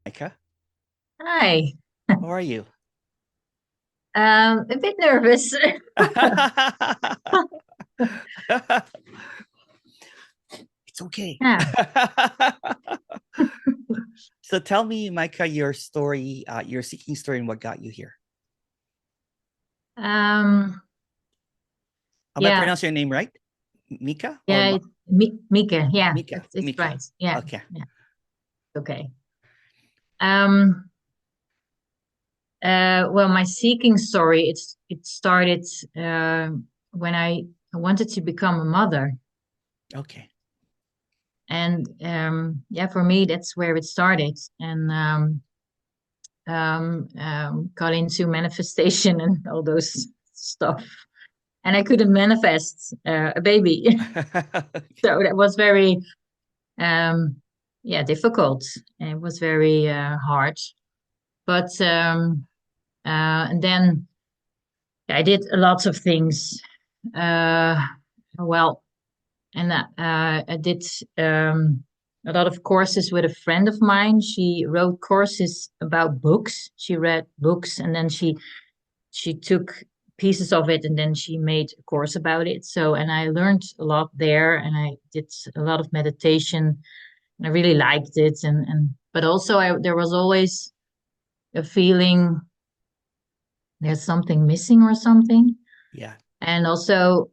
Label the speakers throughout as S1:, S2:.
S1: Mieke,
S2: Hi.
S1: how are you?
S2: A bit nervous.
S1: It's okay.
S2: Yeah.
S1: So tell me, Micah, your story, your seeking story, and what got you here.
S2: Um,
S1: Am I
S2: yeah.
S1: pronouncing your name right? Mika or
S2: Yeah. Mieke. Yeah,
S1: Mika?
S2: it's
S1: Mika.
S2: right. Yeah.
S1: Okay.
S2: Yeah. Okay. Um, well, my seeking story, it started when I wanted to become a mother.
S1: Okay.
S2: And yeah, for me, that's where it started. And got into manifestation and all those stuff. And I couldn't manifest a baby. So that was very yeah, difficult. It was very hard. But and then I did a lot of things. Uh, well, and I did a lot of courses with a friend of mine. She wrote courses about books. She read books, and then she took pieces of it, and then she made a course about it. So, and I learned a lot there, and I did a lot of meditation. I really liked it, and but also there was always a feeling there's something missing or something.
S1: Yeah.
S2: And also,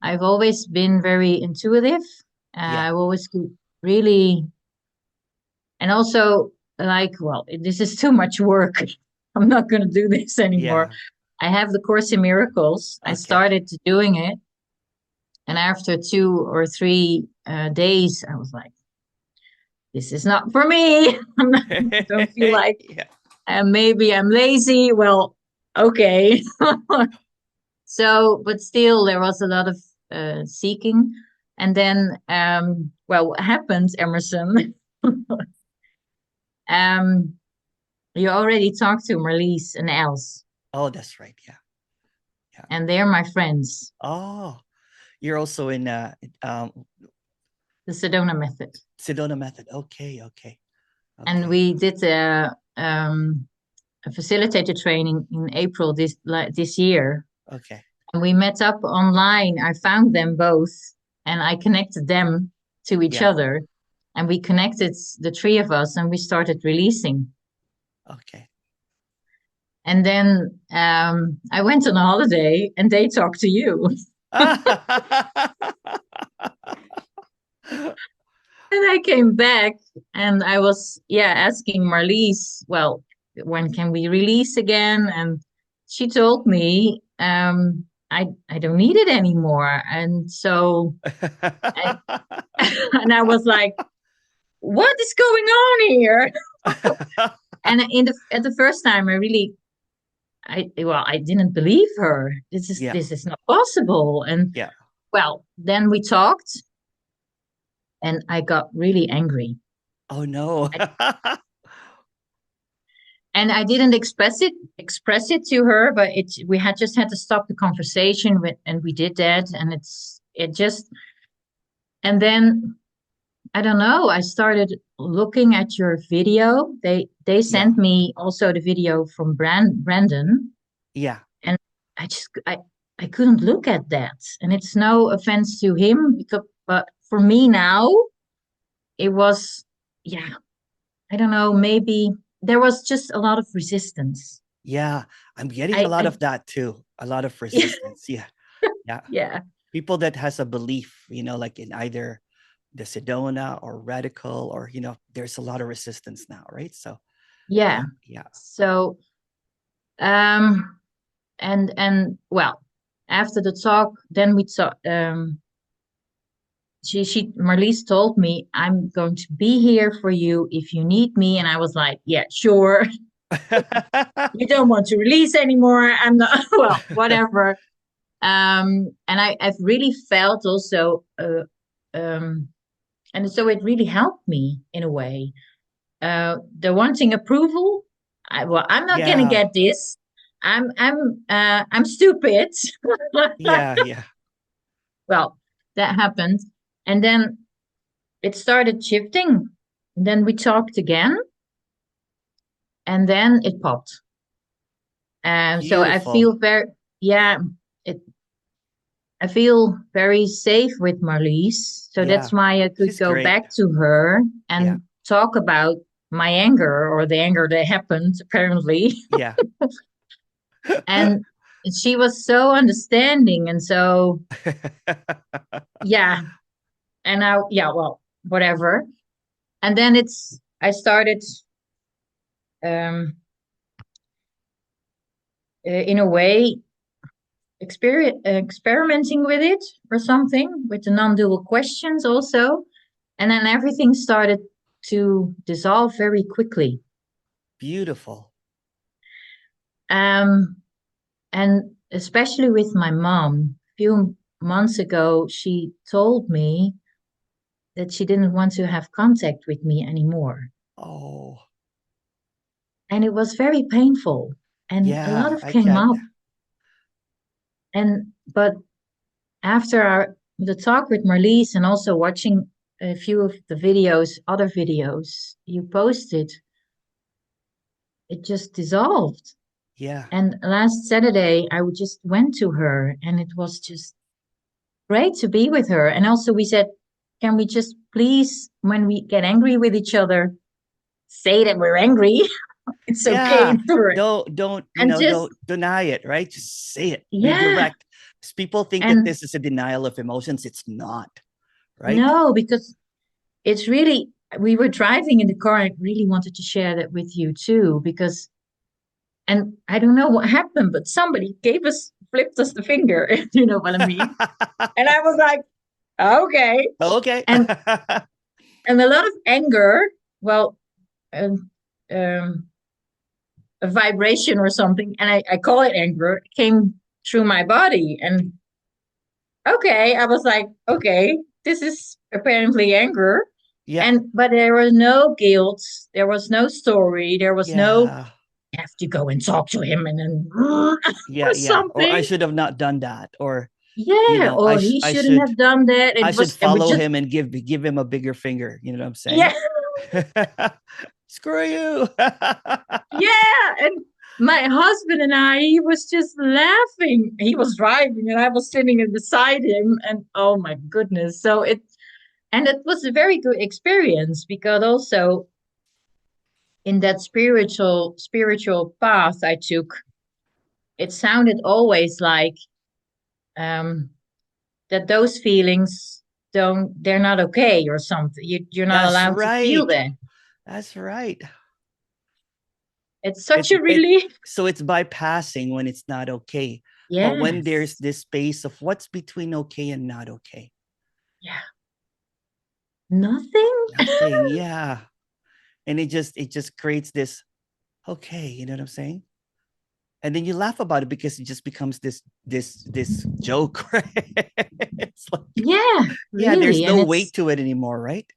S2: I've always been very intuitive.
S1: Yeah.
S2: I've always really, and also like, well, this is too much work. I'm not going to do this anymore.
S1: Yeah.
S2: I have the Course in Miracles. I
S1: Okay.
S2: started doing it, and after 2 or 3 days, I was like, "This is not for me." I don't feel like
S1: Yeah.
S2: maybe I'm lazy. Well, okay. So, but still, there was a lot of seeking. And then, well, what happened, Emerson? um, you already talked to Marlies and Els,
S1: Oh, that's right. Yeah. Yeah.
S2: and they're my friends,
S1: Oh, you're also in
S2: the Sedona method.
S1: Sedona method. Okay. Okay.
S2: And
S1: Okay.
S2: we did a facilitator training in April this year.
S1: Okay.
S2: And we met up online. I found them both, and I connected them to each
S1: Yeah.
S2: other. And we connected the three of us, and we started releasing.
S1: Okay.
S2: And then I went on a holiday, and they talked to you. And I came back, and I was, yeah, asking Marlies, well, when can we release again? And she told me, I don't need it anymore. And so, I, and I was like, what is going on here? And at the first time, I really, I didn't believe her.
S1: Yeah.
S2: This is not possible. And
S1: Yeah.
S2: well, then we talked, and I got really angry.
S1: Oh no.
S2: I, and I didn't express it to her, but we had just had to stop the conversation and we did that, and it just, and then I don't know, I started looking at your video. They
S1: Yeah.
S2: sent me also the video from Brandon,
S1: Yeah.
S2: and I just I couldn't look at that. And it's no offense to him, because but for me now it was, yeah, I don't know, maybe there was just a lot of resistance.
S1: Yeah. I'm getting a lot
S2: I
S1: of that too. A lot of resistance. Yeah. Yeah.
S2: yeah,
S1: People that has a belief, like in either the Sedona or radical, or there's a lot of resistance now, right? So
S2: yeah.
S1: yeah, yeah,
S2: So um and well, after the talk, then we talk. She Marlies told me, I'm going to be here for you if you need me, and I was like, yeah, sure. You don't want to release anymore. I'm not. Well, whatever. And I've really felt also, um, and so it really helped me in a way. The wanting approval. Well, I'm not gonna
S1: yeah,
S2: get this. I'm stupid.
S1: yeah, yeah,
S2: Well, that happened, and then it started shifting. then we talked again, and then it popped. So I
S1: Beautiful.
S2: feel very, yeah, it, I feel very safe with Marlies. So that's
S1: Yeah.
S2: why I could
S1: She's
S2: go
S1: great.
S2: back to her
S1: Yeah.
S2: and talk about my anger, or the anger that happened, apparently.
S1: Yeah.
S2: And she was so understanding. And so, yeah. And yeah, well, whatever. And then I started, um, in a way, experimenting with it or something, with the non-dual questions also. And then everything started to dissolve very quickly.
S1: Beautiful.
S2: Um, and especially with my mom, a few months ago, she told me that she didn't want to have contact with me anymore.
S1: Oh,
S2: And it was very painful. And a lot
S1: yeah,
S2: of
S1: I
S2: came
S1: can.
S2: up. But after the talk with Marlies, and also watching a few of the videos, other videos you posted, it just dissolved.
S1: Yeah.
S2: And last Saturday, I just went to her, and it was just great to be with her. And also, we said, can we just please, when we get angry with each other, say that we're angry? It's okay
S1: Yeah.
S2: for it.
S1: Don't,
S2: And just,
S1: don't deny it, right? Just say it. Be
S2: yeah.
S1: direct. 'Cause people think that
S2: And
S1: this is a denial of emotions. It's not, right?
S2: no, because it's really, we were driving in the car. I really wanted to share that with you too, because, and I don't know what happened, but somebody flipped us the finger, if you know what I mean. And I was like, okay.
S1: Okay.
S2: And a lot of anger, well, um, um, a vibration or something, and I call it anger, came through my body. And okay, I was like, okay, this is apparently anger.
S1: Yeah.
S2: And but there was no guilt, there was no story, there was no
S1: Yeah.
S2: have to go and talk to him and then
S1: Yeah.
S2: or
S1: Yeah. Or I
S2: something.
S1: should have not done that. Or,
S2: Yeah, or he
S1: I
S2: shouldn't have done that.
S1: I
S2: It
S1: should
S2: was, and we
S1: follow
S2: just,
S1: him and give him a bigger finger. You know what I'm
S2: yeah,
S1: saying? Screw you.
S2: yeah. And my husband and I, he was just laughing. He was driving and I was sitting beside him, and oh my goodness. And it was a very good experience, because also in that spiritual path I took, it sounded always like, um, that those feelings they're not okay or something. You're not
S1: That's
S2: allowed to feel
S1: right.
S2: that.
S1: That's right.
S2: It's such a
S1: It
S2: relief.
S1: so it's bypassing when it's not okay. But when there's
S2: Yes.
S1: this space of what's between okay and not okay,
S2: Yeah. Nothing.
S1: nothing. Yeah. And it just creates this okay, you know what I'm saying? And then you laugh about it because it just becomes this joke, right? It's like,
S2: Yeah,
S1: yeah, there's
S2: really. And
S1: no
S2: it's,
S1: weight to it anymore, right?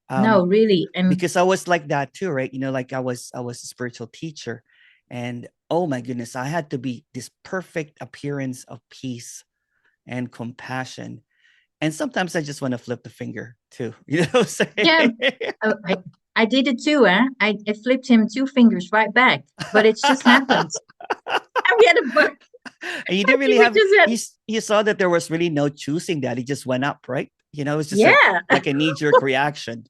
S2: no,
S1: Um,
S2: really. And
S1: because I was like that too, right? Like I was a spiritual teacher, and oh my goodness, I had to be this perfect appearance of peace and compassion. And sometimes I just want to flip the finger too. You know what I'm
S2: yeah,
S1: saying?
S2: I did it too, eh? I flipped him two fingers right back, but it's just happened. And we had
S1: And you
S2: I
S1: didn't really
S2: think we
S1: have
S2: just had,
S1: you saw that there was really no choosing that. He just went up, right? It was just
S2: yeah.
S1: like a knee-jerk reaction.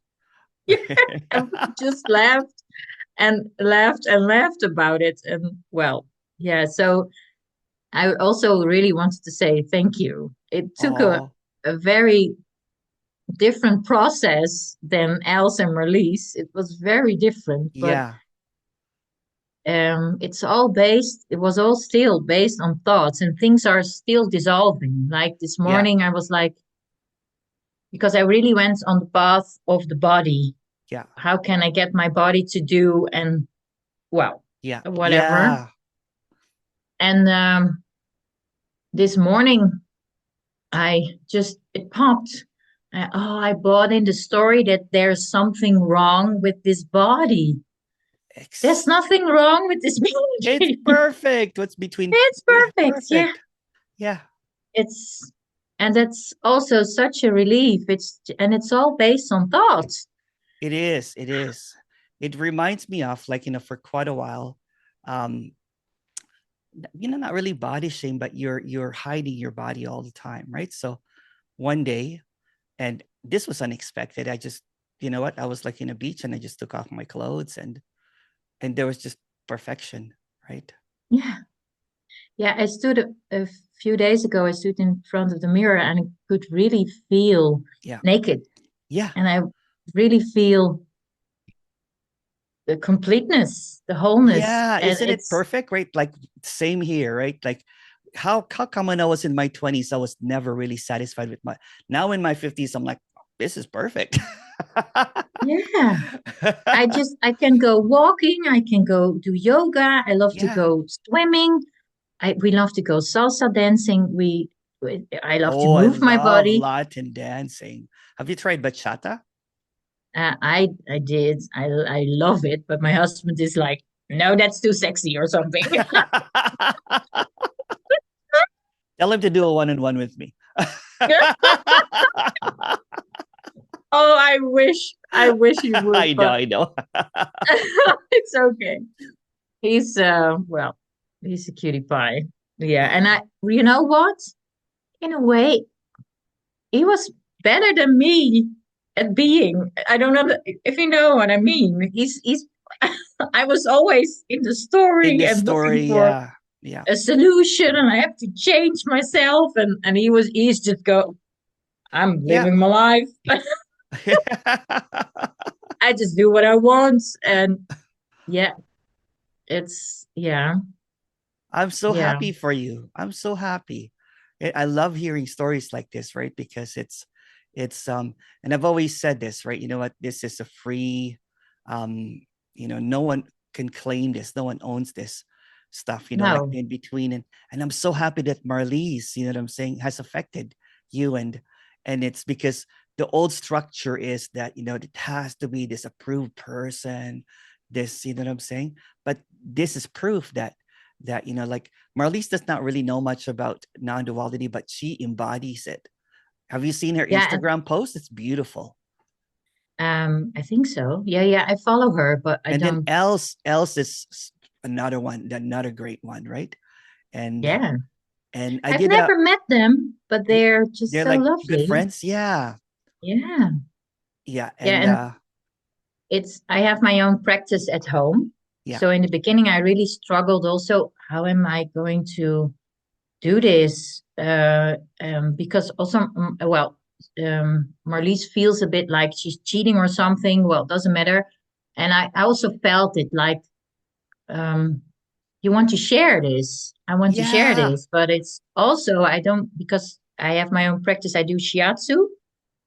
S2: Yeah. And we just laughed and laughed and laughed about it. And well, yeah. So I also really wanted to say thank you. It took
S1: Oh,
S2: a very different process than Alice and Marlies. It was very different, but
S1: yeah.
S2: it was all still based on thoughts, and things are still dissolving. Like this
S1: Yeah.
S2: morning, I was like, because I really went on the path of the body.
S1: Yeah.
S2: How can I get my body to do, and well,
S1: Yeah.
S2: whatever.
S1: Yeah.
S2: And this morning, it popped. I bought in the story that there's something wrong with this body. There's
S1: Ex-
S2: nothing wrong with this
S1: It's
S2: body.
S1: perfect. What's between
S2: It's
S1: yeah,
S2: perfect. Yeah.
S1: perfect. Yeah.
S2: It's, and that's also such a relief. It's all based on thoughts.
S1: It is. It is. It reminds me of like, for quite a while, um, not really body shame, but you're hiding your body all the time, right? So one day, and this was unexpected. I just, you know what? I was like in a beach and I just took off my clothes and there was just perfection, right?
S2: Yeah. Yeah. I stood a few days ago, I stood in front of the mirror and I could really feel
S1: Yeah.
S2: naked.
S1: Yeah.
S2: And I really feel the completeness, the wholeness.
S1: Yeah.
S2: And
S1: Isn't it
S2: it's,
S1: perfect? Right? Like same here, right? Like how come when I was in my 20s, I was never really satisfied with my now in my 50s, I'm like, this is perfect.
S2: yeah. I can go walking, I can go do yoga, I love to
S1: Yeah.
S2: go swimming, we love to go salsa dancing, I love to
S1: Oh, I
S2: move my
S1: love
S2: body.
S1: Latin dancing. Have you tried bachata?
S2: I did. I love it, but my husband is like, no, that's too sexy or something.
S1: Tell him to do a one-on-one with me.
S2: Oh, I wish he would,
S1: I know,
S2: but
S1: I know.
S2: it's okay. He's well, he's a cutie pie. Yeah, and
S1: Yeah.
S2: you know what? In a way, he was better than me at being. I don't know if you know what I mean. He's. I was always in the
S1: In
S2: story
S1: this
S2: and looking
S1: story,
S2: for
S1: yeah. Yeah.
S2: a solution, and I have to change myself. And he's just go. I'm
S1: Yeah.
S2: living my life. I just do what I want, and yeah, it's
S1: I'm so
S2: yeah.
S1: happy for you. I'm so happy. I love hearing stories like this, right? Because it's and I've always said this, right? You know what? This is a free um, no one can claim this. No one owns this stuff, like
S2: No,
S1: in between. And I'm so happy that Marlies, you know what I'm saying, has affected you and it's because the old structure is that, it has to be this approved person, this, you know what I'm saying? But this is proof that like Marlies does not really know much about non-duality, but she embodies it. Have you seen her
S2: yeah.
S1: Instagram post? It's beautiful.
S2: I think so. Yeah, yeah. I follow her, but I
S1: And then
S2: don't.
S1: else is another one, another great one, right? And
S2: Yeah,
S1: and I
S2: I've
S1: did
S2: never met them, but they're just
S1: they're
S2: so
S1: like good
S2: lovely.
S1: friends. Yeah.
S2: Yeah,
S1: Yeah.
S2: yeah.
S1: And
S2: And I have my own practice at home.
S1: yeah.
S2: So in the beginning, I really struggled. Also, how am I going to do this? Because also, Marlies feels a bit like she's cheating or something. Well, it doesn't matter. And I also felt it like, um, you want to share this. I want to share
S1: Yeah.
S2: this, but it's also, I don't, because I have my own practice. I do shiatsu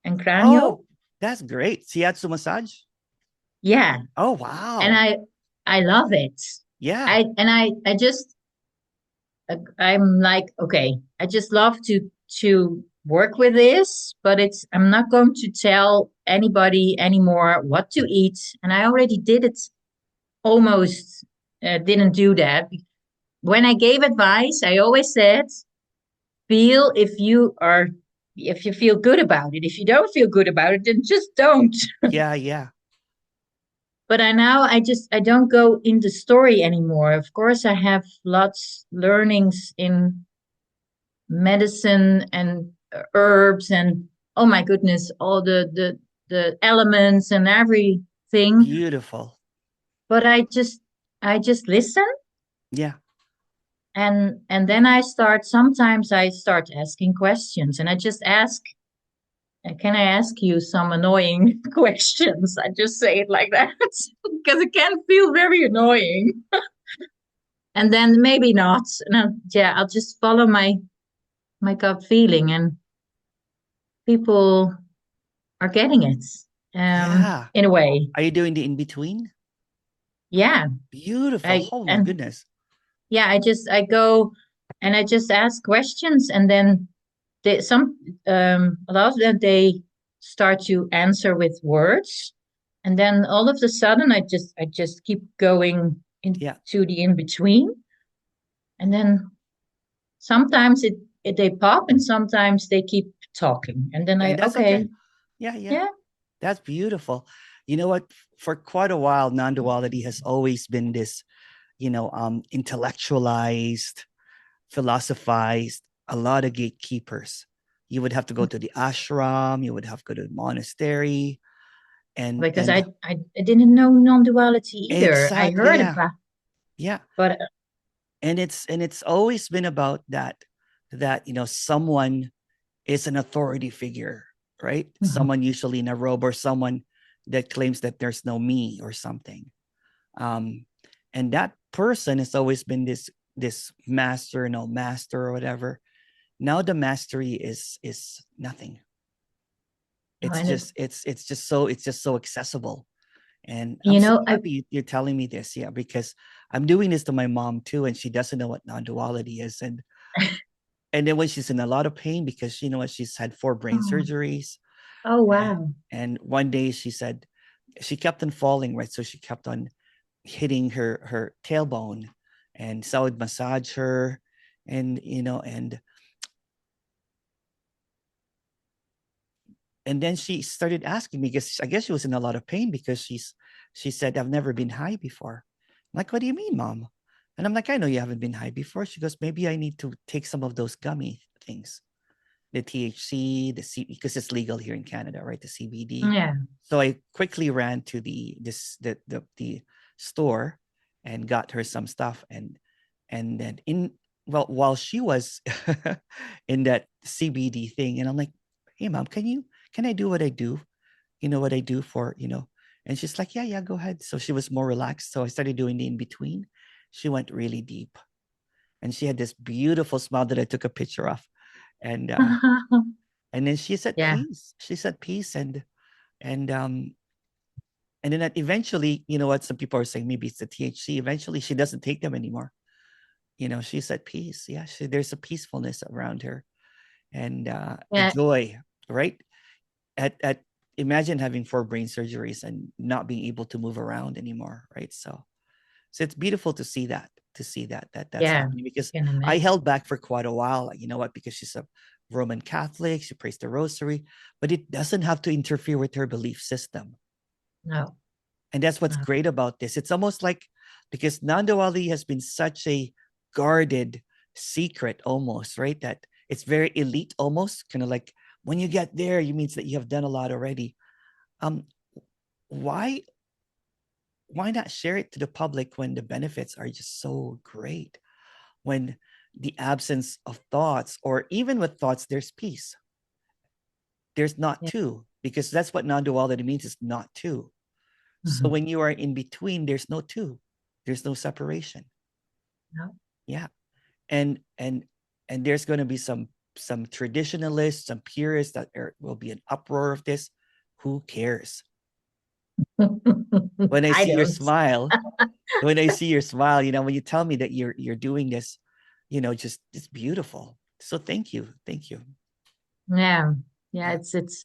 S2: and
S1: Oh,
S2: cranio.
S1: that's great. Shiatsu massage.
S2: Yeah.
S1: Oh,
S2: And
S1: wow.
S2: I love it.
S1: Yeah.
S2: I just, I'm like, okay, I just love to work with this, but I'm not going to tell anybody anymore what to eat. And I already did it almost, didn't do that. When I gave advice, I always said, feel if you feel good about it. If you don't feel good about it, then just don't.
S1: Yeah. Yeah.
S2: But I don't go in the story anymore. Of course, I have lots learnings in medicine and herbs and oh my goodness, all the elements and everything.
S1: Beautiful.
S2: But I just listen,
S1: Yeah.
S2: and then sometimes I start asking questions, and I just ask, can I ask you some annoying questions? I just say it like that because it can feel very annoying. And then maybe not. Yeah, I'll just follow my gut feeling, and people are getting it,
S1: Yeah.
S2: in a way.
S1: Are you doing the in between?
S2: Yeah,
S1: Beautiful.
S2: I
S1: Oh my
S2: and
S1: goodness.
S2: yeah, I go and I just ask questions, and then a lot of them they start to answer with words, and then all of a sudden I just keep going
S1: Yeah.
S2: into the in between, and then sometimes they pop, and sometimes they keep talking, and then
S1: Yeah.
S2: I
S1: And that's okay.
S2: okay,
S1: Yeah. Yeah.
S2: yeah,
S1: That's beautiful. You know what? For quite a while, non-duality has always been this, intellectualized, philosophized, a lot of gatekeepers. You would have to go to the ashram, you would have to go to the monastery, and
S2: Because
S1: and
S2: I didn't know non-duality either. I
S1: exactly,
S2: heard
S1: yeah,
S2: about,
S1: yeah.
S2: but
S1: And it's always been about that someone is an authority figure, right?
S2: mhm.
S1: Someone usually in a robe, or someone that claims that there's no me or something. Um, and that person has always been this master, no master or whatever. Now the mastery is nothing. It's
S2: And it,
S1: just it's just so accessible. And I'm
S2: you
S1: so
S2: know, I
S1: happy you're telling me this, yeah, because I'm doing this to my mom too, and she doesn't know what non-duality is. And then when she's in a lot of pain because you know what, she's had 4 brain
S2: oh,
S1: surgeries,
S2: oh
S1: and
S2: wow.
S1: and one day she said she kept on falling, right? So she kept on hitting her tailbone, and so I would massage her, and and then she started asking me, because I guess she was in a lot of pain, because she said, I've never been high before. I'm like, what do you mean, mom? And I'm like, I know you haven't been high before. She goes, maybe I need to take some of those gummy things, the THC, the C, because it's legal here in Canada, right? The CBD.
S2: Yeah,
S1: So I quickly ran to the store and got her some stuff, and then while she was in that CBD thing, and I'm like, hey mom, can I do what I do? You know what I do for, and she's like, yeah, yeah, go ahead. So she was more relaxed. So I started doing the in between. She went really deep, and she had this beautiful smile that I took a picture of, and and then she said
S2: yeah,
S1: peace. She said peace, and and then eventually, you know what? Some people are saying maybe it's the THC. Eventually, she doesn't take them anymore. She said peace. Yeah, there's a peacefulness around her, and a
S2: yeah,
S1: joy, right? At Imagine having 4 brain surgeries and not being able to move around anymore, right? So it's beautiful to see that's
S2: yeah.
S1: happening, because
S2: Can
S1: I
S2: imagine.
S1: held back for quite a while. You know what? Because she's a Roman Catholic, she prays the rosary, but it doesn't have to interfere with her belief system.
S2: No,
S1: And that's what's
S2: no.
S1: great about this. It's almost like, because non-duality has been such a guarded secret almost, right? That it's very elite almost, kind of like when you get there, it means that you have done a lot already. Um, why why not share it to the public when the benefits are just so great? When the absence of thoughts, or even with thoughts, there's peace. There's not
S2: Yeah,
S1: two, because that's what non-duality means, is not two. So
S2: mhm.
S1: when you are in between, there's no two. There's no separation.
S2: No.
S1: Yeah. And there's going to be some traditionalists, some purists that will be an uproar of this. Who cares? When I
S2: I
S1: see your
S2: don't.
S1: smile, when I see your smile, when you tell me that you're doing this, just it's beautiful. So thank you.
S2: Yeah, yeah.
S1: Yeah,
S2: It's.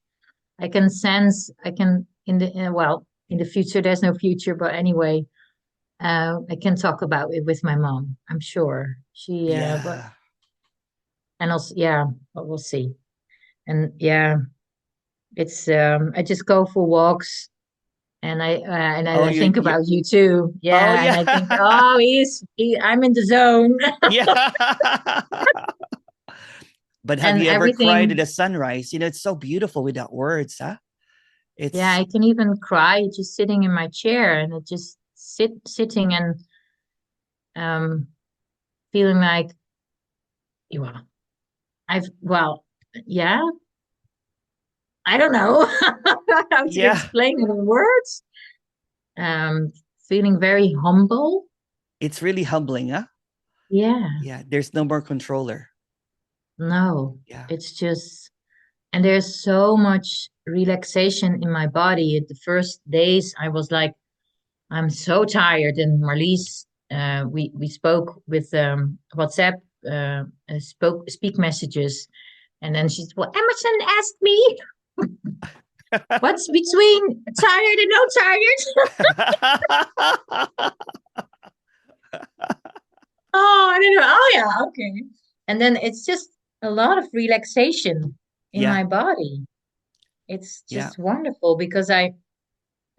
S2: I can sense. I can in the well in the future. There's no future, but anyway, I can talk about it with my mom. I'm sure she. But
S1: yeah.
S2: and also yeah, but we'll see. And yeah, it's. I just go for walks. And I
S1: Oh,
S2: think
S1: you.
S2: about you too.
S1: Oh
S2: Yeah, and
S1: yeah,
S2: I think, oh, I'm in the zone.
S1: yeah. But have
S2: And
S1: you ever cried at
S2: everything.
S1: a sunrise? It's so beautiful without words, huh?
S2: Yeah,
S1: It's
S2: I can even cry just sitting in my chair and it just sitting and um feeling like, well, well, yeah, I don't know how to
S1: yeah.
S2: explain it in words. Um, Feeling very humble.
S1: It's really humbling, huh?
S2: Yeah,
S1: Yeah. There's no more controller.
S2: no,
S1: Yeah.
S2: it's just, and there's so much relaxation in my body. The first days I was like, I'm so tired. And Marlies, we spoke with WhatsApp, speak messages, and then she's, well, Emerson asked me, what's between tired and no tired? Oh, I don't know. Oh yeah, okay. And then it's just a lot of relaxation in
S1: Yeah.
S2: my body. It's
S1: Yeah.
S2: just wonderful because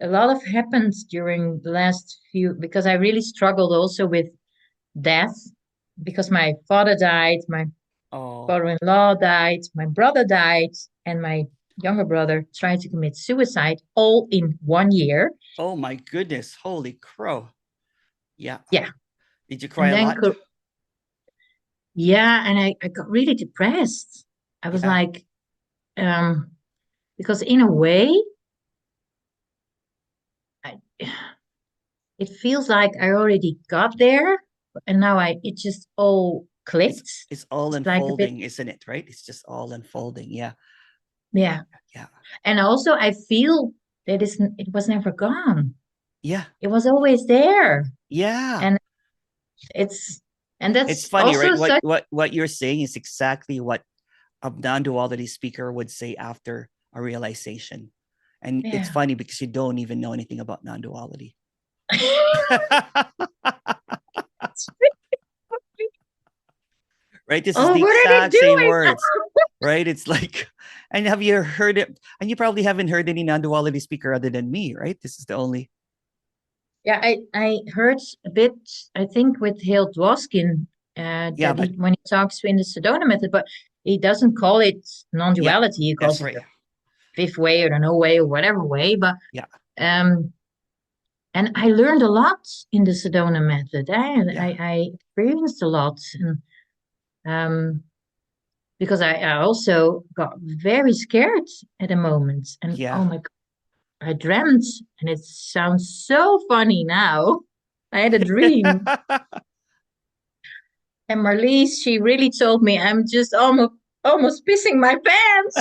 S2: a lot of happened during the last few, because I really struggled also with death, because my father died, my
S1: Oh,
S2: father-in-law died, my brother died, and my younger brother tried to commit suicide all in 1 year.
S1: oh my goodness. Holy crow. Yeah.
S2: Yeah.
S1: Did you cry
S2: And
S1: a
S2: then,
S1: lot?
S2: yeah, and I got really depressed. I was
S1: Yeah.
S2: like, because in a way, I, it feels like I already got there, and now it just all
S1: It's
S2: clicked.
S1: it's all
S2: It's like a bit,
S1: unfolding, isn't it? Right? It's just all unfolding. Yeah.
S2: yeah.
S1: Yeah.
S2: And also, I feel that it was never gone.
S1: Yeah.
S2: It was always there,
S1: Yeah.
S2: and it's and
S1: It's
S2: that's
S1: funny,
S2: also
S1: right? What
S2: such.
S1: what what you're saying is exactly what a non-duality speaker would say after a realization. And it's
S2: Yeah.
S1: funny because you don't even know anything about non-duality. Right? This is
S2: Oh,
S1: the
S2: what are they
S1: exact same
S2: doing?
S1: words. Right? It's like, and have you heard it? And you probably haven't heard any non-duality speaker other than me, right? This is the only.
S2: Yeah, I heard a bit, I think, with Hale Dwoskin,
S1: Yeah,
S2: that
S1: but
S2: when he talks in the Sedona method, but he doesn't call it
S1: yeah,
S2: non-duality. He
S1: that's
S2: calls it
S1: right.
S2: the fifth way or the no way or whatever way. But
S1: Yeah,
S2: um, and I learned a lot in the Sedona method.
S1: yeah,
S2: I experienced a lot, and um, because I also got very scared at a moment, and
S1: yeah.
S2: oh my God, I dreamt, and it sounds so funny now. I had a dream. And Marlies, she really told me I'm just almost pissing my pants.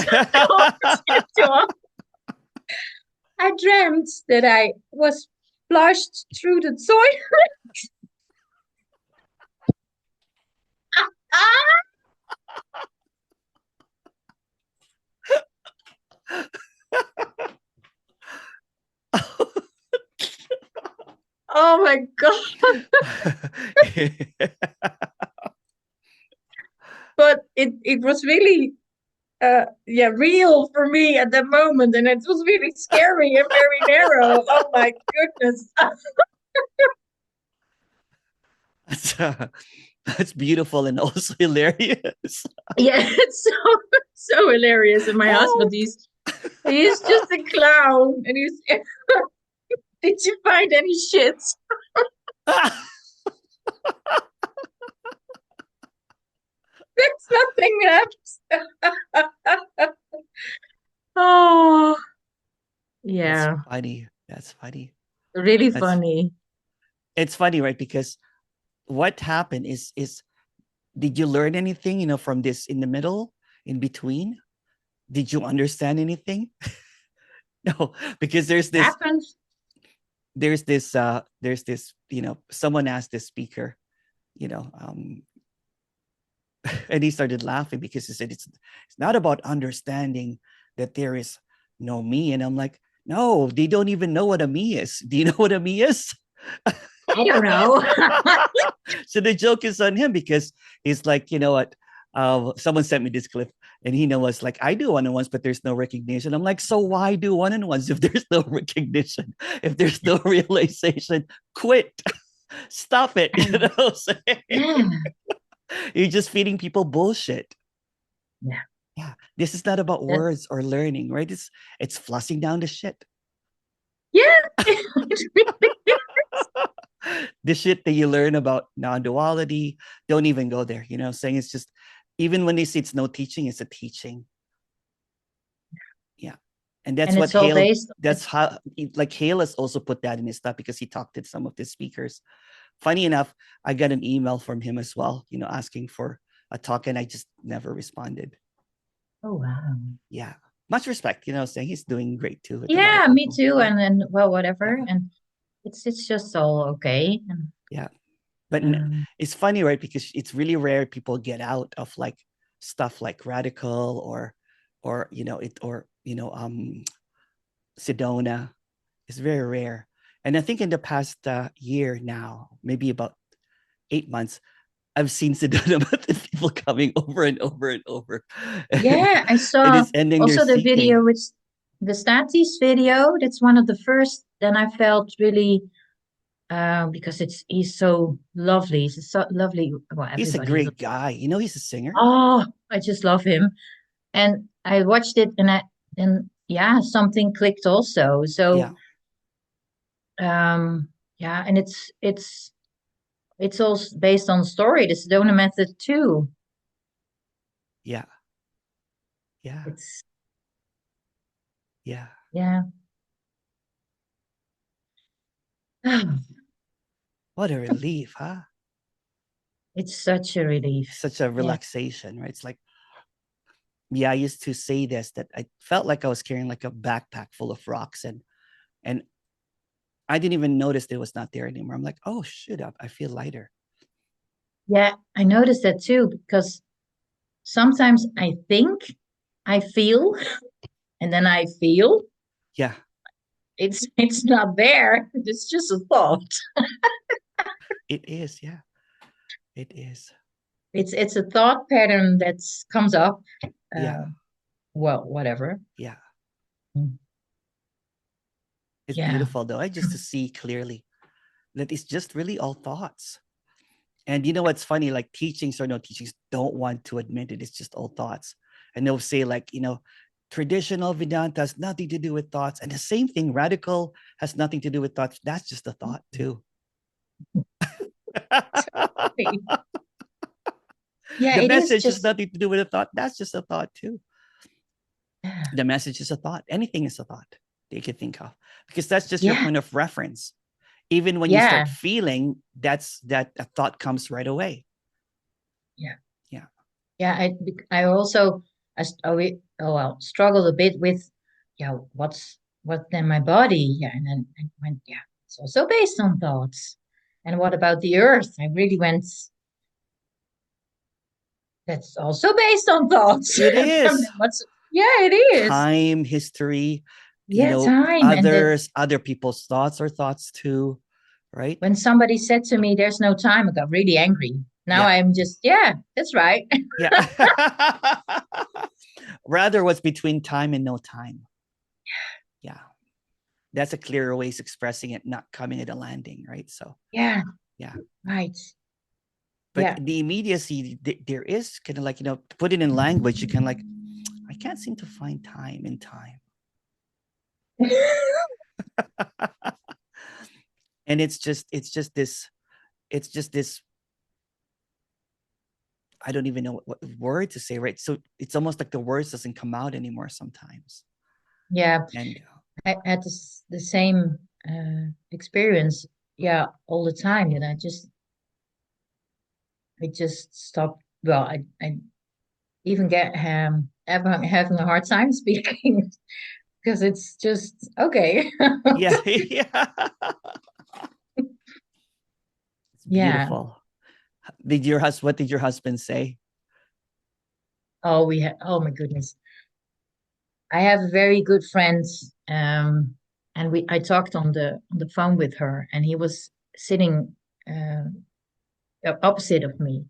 S2: I dreamt that I was flushed through the toilet. Oh my God. But it was really yeah, real for me at that moment. And it was really scary and very narrow. Oh my goodness.
S1: That's beautiful and also hilarious.
S2: Yeah, it's so hilarious. And my husband,
S1: Help!
S2: he's just a clown. And he's did you find any shit? There's nothing left. Oh,
S1: That's
S2: yeah,
S1: funny. That's funny.
S2: really
S1: That's
S2: funny.
S1: it's funny, right? Because what happened is did you learn anything, from this in the middle, in between? Did you understand anything? No, because
S2: Happens.
S1: there's this, someone asked this speaker, you know, um, and he started laughing because he said it's not about understanding that there is no me. And I'm like, no, they don't even know what a me is. Do you know what a me is?
S2: I don't know.
S1: So the joke is on him because he's like, you know what? Someone sent me this clip and he knows like I do one-on-ones, but there's no recognition. I'm like, so why do one-on-ones if there's no recognition? If there's no realization, quit. Stop it.
S2: Yeah,
S1: You're just feeding people bullshit.
S2: yeah.
S1: Yeah. This is not about
S2: That,
S1: words or learning, right? It's flushing down the shit.
S2: yeah, it really is.
S1: The shit that you learn about non-duality, don't even go there. Saying it's just even when they say it's no teaching, it's a teaching. Yeah. And that's
S2: And
S1: what
S2: it's all
S1: Hale,
S2: based.
S1: that's how like Hale has also put that in his stuff because he talked to some of the speakers. Funny enough, I got an email from him as well, asking for a talk, and I just never responded.
S2: Oh wow.
S1: Yeah. Much respect, saying he's doing great too with a lot of
S2: Yeah, me
S1: people.
S2: too.
S1: Yeah.
S2: And then well, whatever.
S1: Yeah.
S2: And it's just all okay. And
S1: Yeah. But
S2: um,
S1: it's funny, right? Because it's really rare people get out of like stuff like radical or sedona. It's very rare. And I think in the past year now, maybe about 8 months, I've seen sedona method people coming over and over and over.
S2: yeah, I
S1: It
S2: saw
S1: is ending their
S2: also the
S1: seeking.
S2: video with the Statis video. That's one of the first then I felt really because he's so lovely. He's so lovely. Well,
S1: He's a
S2: everybody is.
S1: great guy. You know, he's a singer.
S2: Oh, I just love him. And I watched it, and yeah, something clicked also. So
S1: Yeah,
S2: yeah, and it's all based on story, the Sedona method too.
S1: yeah, yeah,
S2: It's
S1: yeah.
S2: yeah.
S1: What a relief, huh?
S2: It's such a relief.
S1: Such a
S2: Yeah.
S1: relaxation, right? It's like, yeah, I used to say this, that I felt like I was carrying like a backpack full of rocks, and I didn't even notice it was not there anymore. I'm like, oh shit, I feel lighter.
S2: Yeah, I noticed that too because sometimes I think I feel and then I feel
S1: Yeah,
S2: it's not there. It's just a thought.
S1: it is. Yeah, it is.
S2: It's a thought pattern that comes up.
S1: Yeah,
S2: Uh, well, whatever.
S1: yeah.
S2: Mm.
S1: It's
S2: Yeah.
S1: beautiful though. I just to see clearly that it's just really all thoughts. And you know what's funny? Like teachings or no teachings don't want to admit it. It's just all thoughts. And they'll say, like, traditional Vedanta has nothing to do with thoughts. And the same thing, radical has nothing to do with thoughts. That's just a thought too.
S2: Yeah,
S1: The
S2: it is
S1: message has
S2: just
S1: nothing to do with a thought. That's just a thought too.
S2: yeah.
S1: The message is a thought. Anything is a thought that you can think of, because that's just your
S2: Yeah.
S1: point of reference. Even when you
S2: Yeah.
S1: start feeling, that a thought comes right away.
S2: Yeah.
S1: Yeah.
S2: Yeah, I also oh well struggled a bit with yeah what then my body yeah and then I went yeah it's also based on thoughts and what about the earth I really went that's also based on thoughts
S1: It
S2: and then
S1: is.
S2: what's yeah it is
S1: Time, history,
S2: yeah time and then
S1: other people's thoughts or thoughts too, right?
S2: when somebody said to me there's no time I got really angry now
S1: Yeah,
S2: I'm just yeah that's right
S1: yeah. Rather, what's between time and no time? Yeah, that's a clearer way of expressing it, not coming at a landing, right? So,
S2: yeah
S1: yeah.
S2: right
S1: But
S2: yeah
S1: the immediacy, there is kind of like, to put it in language, you can like, I can't seem to find time in time. And it's just this, I don't even know what word to say, right? So it's almost like the words doesn't come out anymore sometimes.
S2: yeah
S1: And
S2: I had the same experience, yeah, all the time. And I just stopped. Well, I even get ever having a hard time speaking because it's just okay.
S1: yeah, yeah. It's
S2: Yeah.
S1: beautiful. What did your husband say?
S2: Oh, we had. Oh my goodness. I have a very good friend, and I talked on the phone with her, and he was sitting opposite of me.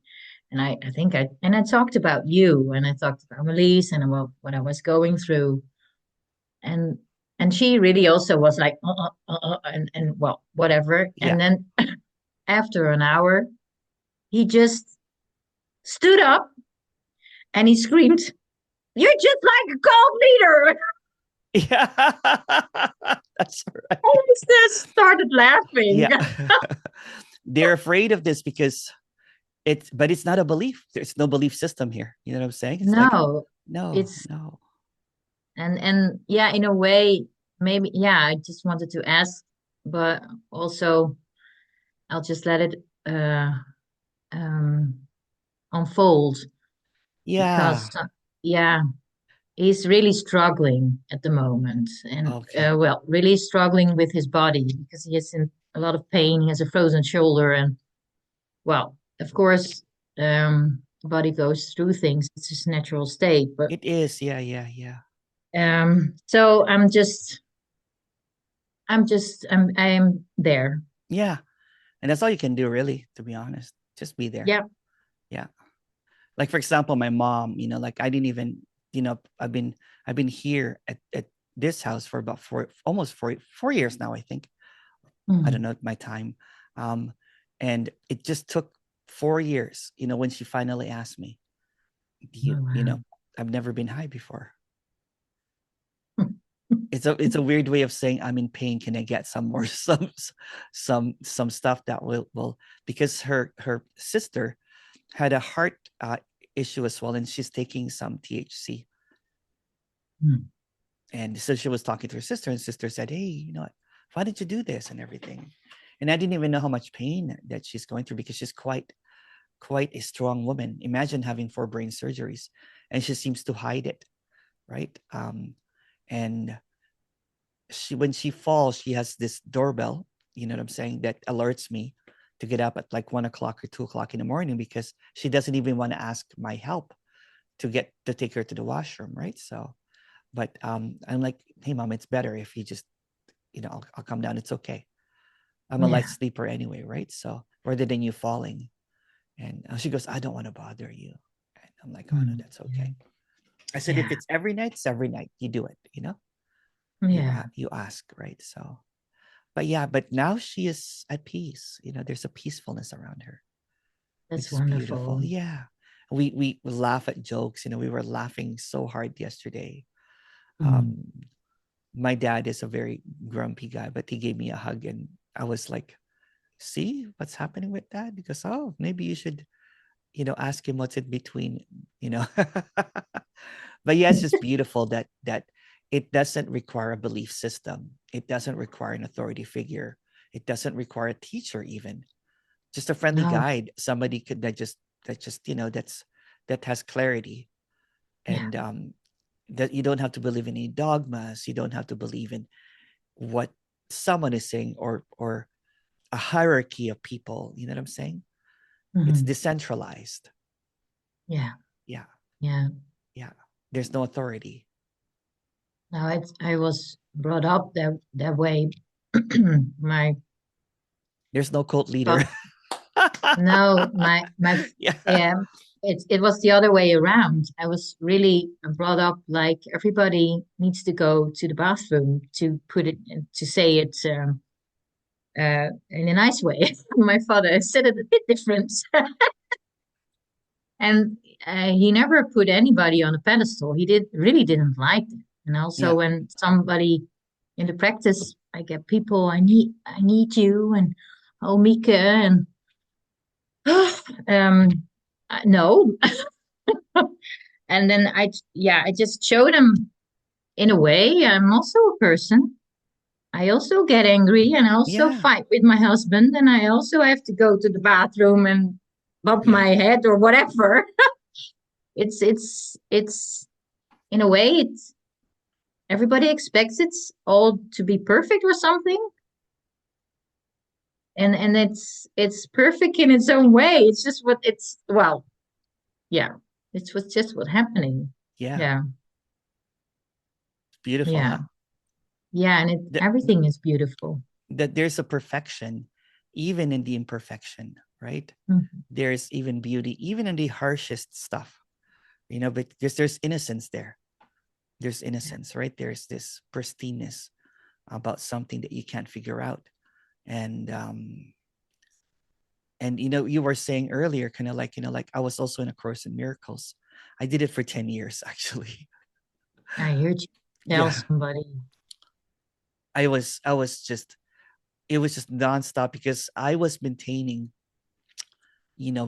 S2: And I think I talked about you and I talked about Melise and about what I was going through. And and she really also was like, and well, whatever.
S1: Yeah.
S2: And then after an hour, he just stood up and he screamed, "You're just like a cult leader."
S1: Yeah. That's
S2: And I
S1: right.
S2: just started laughing.
S1: Yeah. They're afraid of this because but it's not a belief. There's no belief system here. You know what I'm saying? It's like,
S2: No,
S1: no,
S2: it's
S1: no.
S2: and yeah, in a way, maybe yeah, I just wanted to ask, but also I'll just let it um, unfold
S1: Yeah.
S2: because, yeah, he's really struggling at the moment, and
S1: Okay.
S2: well, really struggling with his body because he is in a lot of pain. He has a frozen shoulder, and well, of course, the body goes through things. It's his natural state, but
S1: It is. Yeah, yeah, yeah.
S2: so I'm there.
S1: Yeah. And that's all you can do, really, to be honest. Just be there.
S2: Yeah,
S1: Yeah. Like, for example, my mom, like I didn't even, I've been here at this house for about almost 4 years now, I think. I don't know my time. And it just took 4 years, when she finally asked me,
S2: Oh, wow.
S1: I've never been high before. It's a weird way of saying I'm in pain. Can I get some more some stuff that will because her sister had a heart issue as well, and she's taking some THC. And so she was talking to her sister, and sister said, "Hey, why did you do this and everything?" And I didn't even know how much pain that she's going through, because she's quite a strong woman. Imagine having 4 brain surgeries, and she seems to hide it, right? And when she falls, she has this doorbell, you know what I'm saying, that alerts me to get up at like 1 o'clock or 2 o'clock in the morning, because she doesn't even want to ask my help to take her to the washroom, right? So, but I'm like, "Hey, mom, it's better if you just, I'll come down. It's okay. I'm a light
S2: Yeah.
S1: sleeper anyway, right? So rather than you falling." And she goes, "I don't want to bother you." And I'm like, "Oh no, that's okay." I said, "If
S2: Yeah.
S1: it's every night, it's every night. You do it,
S2: Yeah.
S1: you ask, right?" So, but now she is at peace. There's a peacefulness around her, which
S2: That's
S1: is beautiful.
S2: wonderful.
S1: Yeah. We laugh at jokes. We were laughing so hard yesterday.
S2: Mm.
S1: My dad is a very grumpy guy, but he gave me a hug, and I was like, "See what's happening with that?" Because, oh, maybe you should, ask him what's in between, you know. But yeah, it's just beautiful that it doesn't require a belief system. It doesn't require an authority figure. It doesn't require a teacher even. Just a friendly
S2: No.
S1: guide, somebody could that just that has clarity.
S2: Yeah.
S1: And that you don't have to believe in any dogmas. You don't have to believe in what someone is saying, or a hierarchy of people. You know what I'm saying? It's
S2: Mhm.
S1: decentralized.
S2: Yeah.
S1: Yeah.
S2: Yeah.
S1: Yeah. There's no authority.
S2: No, I was brought up that way. My
S1: There's no cult leader.
S2: fa- no,
S1: Yeah.
S2: yeah, it was the other way around. I was really brought up like everybody needs to go to the bathroom, to put it, to say it in a nice way. My father said it a bit different. And he never put anybody on a pedestal. He really didn't like it. And also
S1: Yeah.
S2: when somebody in the practice, I get people, I need you, and oh, Mieke, and um, no. And then I just showed him, in a way, I'm also a person. I also get angry, and I also
S1: Yeah.
S2: fight with my husband, and I also have to go to the bathroom and bump
S1: Yeah.
S2: my head or whatever. It's in a way, it's everybody expects it all to be perfect or something, and it's perfect in its own way. It's just what it's well, yeah, it's what's just what happening.
S1: Yeah.
S2: Yeah,
S1: It's beautiful,
S2: yeah,
S1: huh?
S2: yeah, and
S1: That
S2: everything is beautiful.
S1: that there's a perfection even in the imperfection, right?
S2: Mhm.
S1: There's even beauty even in the harshest stuff. But there's innocence there. There's
S2: Yeah,
S1: innocence, right? There's this pristineness about something that you can't figure out. And you were saying earlier, kind of like, I was also in A Course in Miracles. I did it for 10 years actually.
S2: I heard you tell
S1: Yeah.
S2: somebody.
S1: I was just it was just nonstop, because I was maintaining,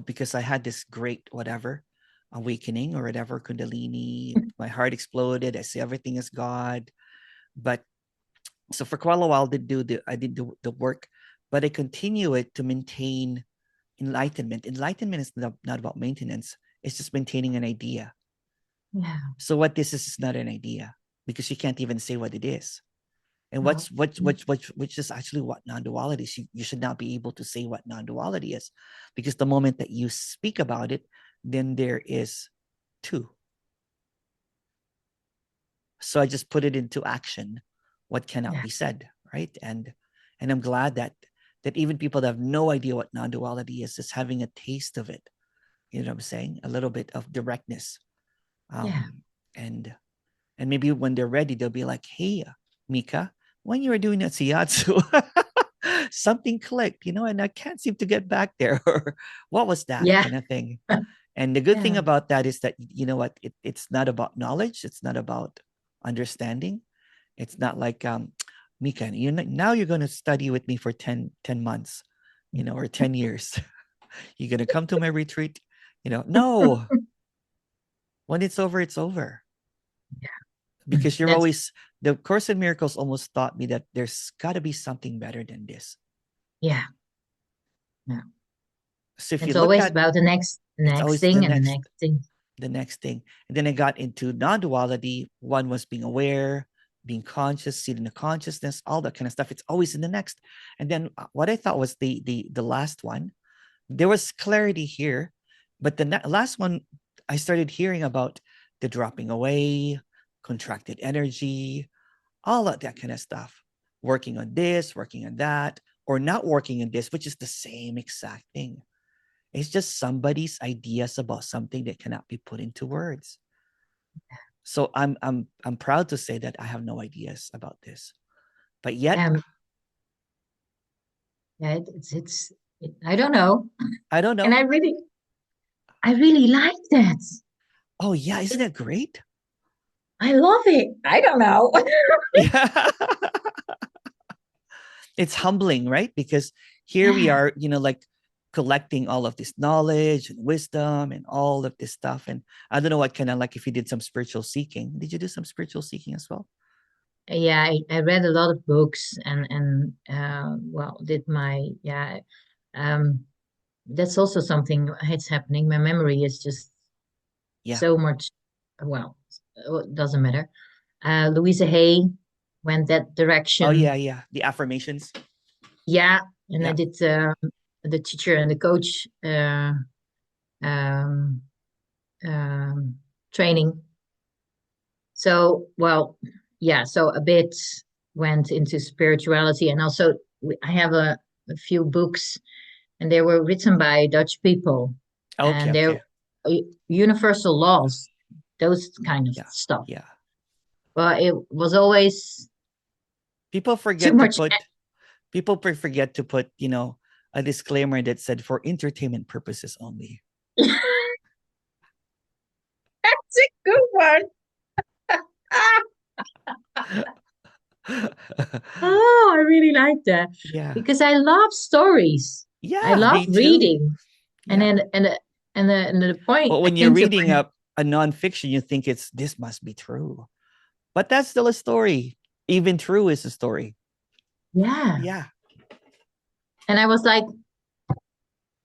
S1: because I had this great whatever awakening or whatever, kundalini. My heart exploded. I see everything as God. But so for quite a while, I did the work, but I continue it to maintain enlightenment. Enlightenment is not about maintenance. It's just maintaining an idea.
S2: Yeah,
S1: So what this is not an idea, because you can't even say what it is. And
S2: well,
S1: which is actually what non-duality is. You should not be able to say what non-duality is, because the moment that you speak about it, then there is two. So I just put it into action, what cannot
S2: yeah,
S1: be said, right? And I'm glad that even people that have no idea what non-duality is having a taste of it. You know what I'm saying? A little bit of directness.
S2: yeah,
S1: Um, and And maybe when they're ready, they'll be like, hey, Mieke, when you were doing that shiatsu, something clicked, and I can't seem to get back there. Or what was that
S2: Yeah.
S1: kind of thing? And the good thing
S2: Yeah.
S1: about that is that, you know what, it's not about knowledge. It's not about understanding. It's not like, Mieke, now you're going to study with me for 10 months, or 10 years. You're going to come to my retreat. No, when it's over, it's over. Because you're
S2: That's
S1: always, the Course in Miracles almost taught me that there's got to be something better than this.
S2: yeah. Yeah.
S1: So if you
S2: It's
S1: look
S2: always
S1: at,
S2: about the
S1: it's
S2: next
S1: always the
S2: thing and the
S1: next,
S2: next thing.
S1: the next thing. And then I got into non-duality. One was being aware, being conscious, seeing the consciousness, all that kind of stuff. It's always in the next. And then what I thought was the last one, there was clarity here, but the last one, I started hearing about the dropping away, contracted energy, all of that kind of stuff. Working on this, working on that, or not working on this, which is the same exact thing. It's just somebody's ideas about something that cannot be put into words. So I'm proud to say that I have no ideas about this, but yet
S2: Yeah, I don't know,
S1: I don't
S2: and
S1: know.
S2: I really like that.
S1: Oh yeah, isn't
S2: It,
S1: that great?
S2: I love it. I don't know.
S1: Yeah. It's humbling, right? Because here we
S2: Yeah,
S1: are, like collecting all of this knowledge and wisdom and all of this stuff. And I don't know what kind of, like, if you did some spiritual seeking. Did you do some spiritual seeking as well?
S2: yeah. I read a lot of books and well, did my yeah. Um, that's also something. It's happening. My memory is just
S1: Yeah.
S2: so much. Well, it doesn't matter. Louisa Hay went that
S1: Oh yeah,
S2: direction.
S1: yeah. The affirmations.
S2: Yeah, and I
S1: Yeah.
S2: did the teacher and the coach um, um, training. So, well, yeah, so a bit went into spirituality, and also I have a few books, and they were written by Dutch people,
S1: Okay,
S2: and they're
S1: okay.
S2: universal laws, those kind of
S1: Yeah.
S2: stuff.
S1: Yeah.
S2: But it was always
S1: People
S2: too
S1: forget to
S2: much.
S1: put people forget to put, a disclaimer that said for entertainment purposes only.
S2: That's a good one. Oh, I really like that
S1: Yeah.
S2: because I love stories. I
S1: Yeah,
S2: love
S1: me too.
S2: reading, and
S1: Yeah.
S2: then and the point
S1: But
S2: I
S1: when you're
S2: came to
S1: reading
S2: when
S1: a nonfiction, you think this must be true. But that's still a story. Even true is a story.
S2: yeah,
S1: Yeah.
S2: and I was like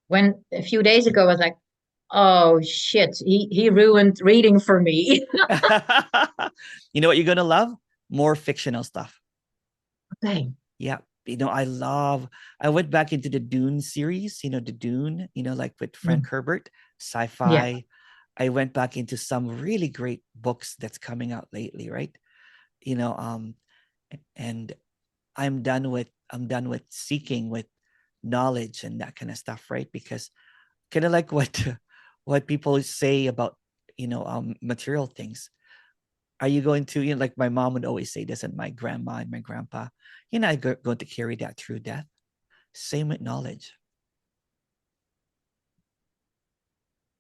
S2: when a few days ago I was like, oh shit, he ruined reading for me.
S1: You know what you're gonna love? More fictional stuff.
S2: Okay,
S1: Yeah. I went back into the Dune series, the Dune, like with
S2: mm,
S1: Frank Herbert,
S2: yeah,
S1: sci-fi. I went back into some really great books that's coming out lately, right? You know, um, and I'm done with seeking with knowledge and that kind of stuff, right? Because kind of like what what people say about, material things. Are you going to, like my mom would always say this, and my grandma and my grandpa, you're not going to carry that through death. Same with knowledge.